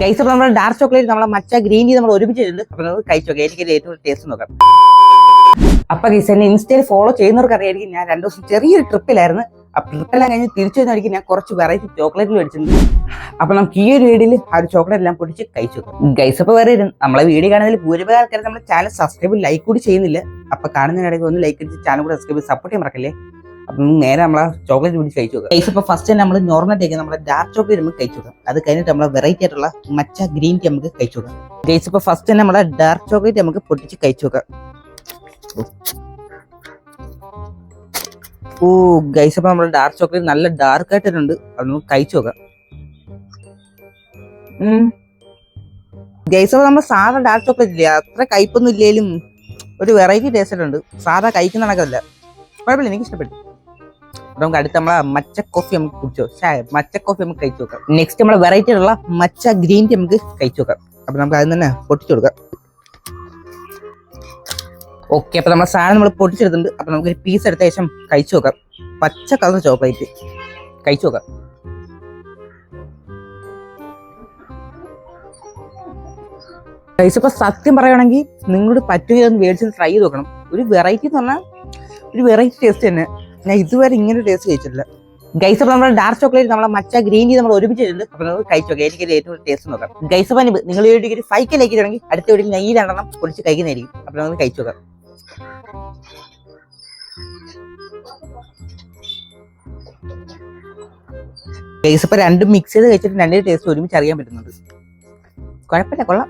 Guys അപ്പോൾ നമ്മുടെ dark chocolate നമ്മളെ മച്ച ഗ്രീൻ ടീ നമ്മൾ ഒരുമിച്ചിട്ടുണ്ട്. അപ്പോൾ നമുക്ക് കഴിച്ചു നോക്കാം. എനിക്ക് ഏറ്റവും ടേസ്റ്റ് നോക്കാം. അപ്പൊ ഗൈസ് എന്നെ ഇൻസ്റ്റയിൽ ഫോളോ ചെയ്യുന്നവർക്ക് അറിയായിരിക്കും ഞാൻ 2 ദിവസം ചെറിയൊരു ട്രിപ്പിലായിരുന്നു. ആ ട്രിപ്പെല്ലാം കഴിഞ്ഞ് തിരിച്ചു വന്നായിരിക്കും ഞാൻ കുറച്ച് വെറൈറ്റി ചോക്ലേറ്റ് മേടിച്ചിട്ടുണ്ട്. അപ്പൊ നമുക്ക് ഈ ഒരു വീഡിയോയിൽ ആ ഒരു ചോക്ലേറ്റ് എല്ലാം പൊടിച്ച് കഴിച്ചു നോക്കാം. ഗൈസ് അപ്പോൾ വേറെ നമ്മളെ വീഡിയോ കാണുന്നതിൽ ഭൂരിഭാഗം ആൾക്കാർ നമ്മുടെ ചാനൽ സബ്സ്ക്രൈബ് ലൈക്ക് കൂടി ചെയ്യുന്നില്ല. അപ്പൊ കാണുന്നതിനിടയ്ക്ക് ഒന്ന് ലൈക്ക് അടിച്ച് ചാനൽ കൂടെ സബ്സ്ക്രൈബ് സപ്പോർട്ട് ചെയ്യാൻ മറക്കല്ലേ. അപ്പൊ നേരെ നമ്മളെ ചോക്ലേറ്റ് പിടിച്ച് കഴിച്ചു നോക്കാം. ഗൈസ് ഇപ്പൊ ഫസ്റ്റ് തന്നെ നമ്മൾ നോർമലായിട്ട് നമ്മുടെ ഡാർക്ക് ചോക്ലേറ്റ് നമുക്ക് കഴിച്ചു നോക്കാം. അത് കഴിഞ്ഞിട്ട് നമ്മളെ വെറൈറ്റി ആയിട്ടുള്ള മച്ച ഗ്രീൻ ടീ നമുക്ക് കഴിച്ചു നോക്കാം. ഗൈസ് ഇപ്പൊ ഫസ്റ്റ് തന്നെ നമ്മളെ ഡാർക്ക് ചോക്ലേറ്റ് നമുക്ക് പൊട്ടിച്ച് കഴിച്ചു നോക്കാം. ഓ ഗൈസ് അപ്പൊ നമ്മുടെ ഡാർക്ക് ചോക്ലേറ്റ് നല്ല ഡാർക്ക് ആയിട്ടുണ്ട്. അത് നമുക്ക് കഴിച്ചു നോക്കാം. ഗൈസ് അപ്പൊ നമ്മൾ സാധാ ഡാർക്ക് ചോക്ലേറ്റ് ഇല്ല, അത്ര കയ്പൊന്നും ഇല്ലേലും ഒരു വെറൈറ്റി ടേസ്റ്റ് ഉണ്ട്. സാധാ കഴിക്കുന്ന കണക്കല്ല, കുഴപ്പമില്ല, എനിക്ക് ഇഷ്ടപ്പെട്ടു. നമുക്ക് അടുത്ത് നമ്മളെ മച്ച കോഫി നമുക്ക് കുടിച്ചോ, മച്ച കോഫി നമുക്ക് കഴിച്ചു നോക്കാം. നെക്സ്റ്റ് നമ്മളെ വെറൈറ്റി ഉള്ള മച്ച ഗ്രീൻ ടീ നമുക്ക് കഴിച്ചു നോക്കാം. അപ്പൊ നമുക്ക് അതിൽ തന്നെ പൊട്ടിച്ചു കൊടുക്കാം. ഓക്കെ, അപ്പൊ നമ്മളെ സാധനം നമ്മൾ പൊട്ടിച്ചെടുത്തിട്ടുണ്ട്. അപ്പൊ നമുക്ക് ഒരു പീസ് എടുത്ത ശേഷം കഴിച്ചു നോക്കാം. പച്ച കളർ ചോക്ലേറ്റ് കഴിച്ചു നോക്കാം. ഗൈസ് ഇപ്പൊ സത്യം പറയുകയാണെങ്കിൽ നിങ്ങളോട് പറ്റുകയോ ഒന്ന് മേടിച്ച് ട്രൈ ചെയ്ത് നോക്കണം. ഒരു വെറൈറ്റി എന്ന് പറഞ്ഞാൽ ഒരു വെറൈറ്റി ടേസ്റ്റ് തന്നെ. ഞാൻ ഇതുവരെ ഇങ്ങനെ ടേസ്റ്റ് കഴിച്ചിട്ടില്ല. ഗൈസ് അപ്പോൾ നമ്മുടെ ഡാർക്ക് ചോക്ലേറ്റ് നമ്മളെ മച്ച ഗ്രീൻ ടീ നമ്മൾ ഒരുമിച്ചിട്ടുണ്ട്. അപ്പോൾ നമുക്ക് കഴിച്ചു നോക്കാം. എനിക്ക് ഏറ്റവും ടേസ്റ്റ് നോക്കാം. ഗൈസ് അപ്പോൾ നിങ്ങൾ ഈ വീഡിയോക്ക് 5K ലൈക്ക് ചെയ്യണമെങ്കിൽ അടുത്ത വീഡിയോയിൽ ഞാൻ ഈ 2 എണ്ണം പൊടിച്ച് കഴിക്കുന്നതായിരിക്കും. അപ്പോൾ നമുക്ക് കഴിച്ചു നോക്കാം. ഗൈസ് ഇപ്പോൾ രണ്ടും മിക്സ് ചെയ്ത് കഴിച്ചിട്ട് 2 ടേസ്റ്റ് ഒരുമിച്ച് അറിയാൻ പറ്റുന്നുണ്ട്. കുഴപ്പമില്ല, കൊള്ളാം.